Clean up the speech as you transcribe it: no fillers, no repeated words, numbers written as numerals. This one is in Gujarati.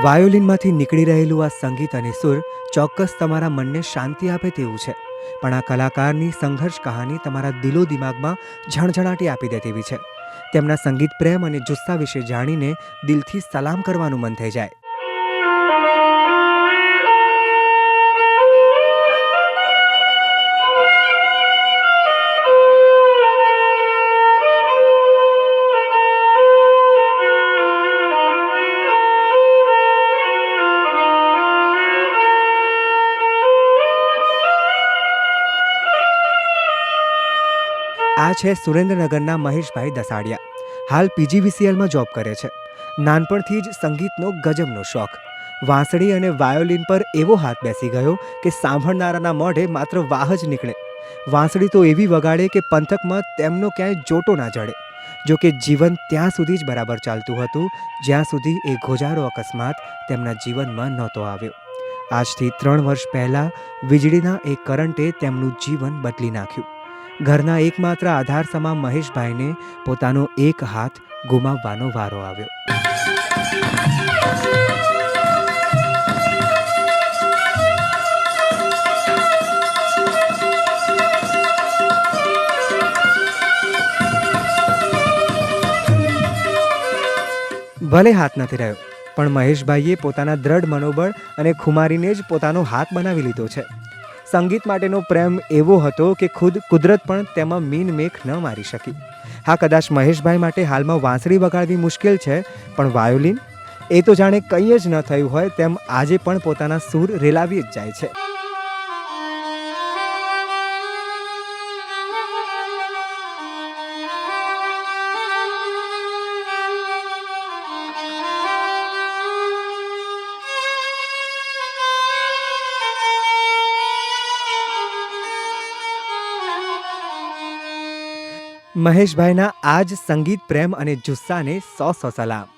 વાયોલિનમાંથી નીકળી રહેલું આ સંગીત અને સુર ચોક્કસ તમારા મનને શાંતિ આપે તેવું છે, પણ આ કલાકારની સંઘર્ષ કહાની તમારા દિલો દિમાગમાં ઝણઝણાટી આપી દે તેવી છે. તેમના સંગીત પ્રેમ અને જુસ્સા વિશે જાણીને દિલથી સલામ કરવાનું મન થઈ જાય. આ છે સુરેન્દ્રનગરના મહેશભાઈ દસાડિયા. હાલ પીજીવીસીએલમાં જોબ કરે છે. નાનપણથી જ સંગીતનો ગજબનો શોખ. વાંસળી અને વાયોલિન પર એવો હાથ બેસી ગયો કે સાંભળનારાના મોઢે માત્ર વાહ જ નીકળે. વાંસળી તો એવી વગાડે કે પંથકમાં તેમનો ક્યાંય જોટો ના જડે. જો કે જીવન ત્યાં સુધી જ બરાબર ચાલતું હતું જ્યાં સુધી એ ગોજારો અકસ્માત તેમના જીવનમાં નહોતો આવ્યો. આજથી 3 વર્ષ પહેલાં વીજળીના એક કરંટે તેમનું જીવન બદલી નાખ્યું. ઘરના એકમાત્ર આધાર સમા મહેશભાઈને પોતાનો એક હાથ ગુમાવવાનો વારો આવ્યો. ભલે હાથ નથી રહ્યો, પણ મહેશભાઈએ પોતાના દ્રઢ મનોબળ અને ખુમારીને જ પોતાનો હાથ બનાવી લીધો છે. સંગીત માટેનો પ્રેમ એવો હતો કે ખુદ કુદરત પણ તેમાં મીન મેખ ન મારી શકી. હા, કદાચ મહેશભાઈ માટે હાલમાં વાંસળી વગાડવી મુશ્કેલ છે, પણ વાયોલિન એ તો જાણે કંઈ જ ન થયું હોય તેમ આજે પણ પોતાના સૂર રેલાવી જ જાય છે. મહેશભાઈના આ જ સંગીત પ્રેમ અને જુસ્સાને 100 સલામ.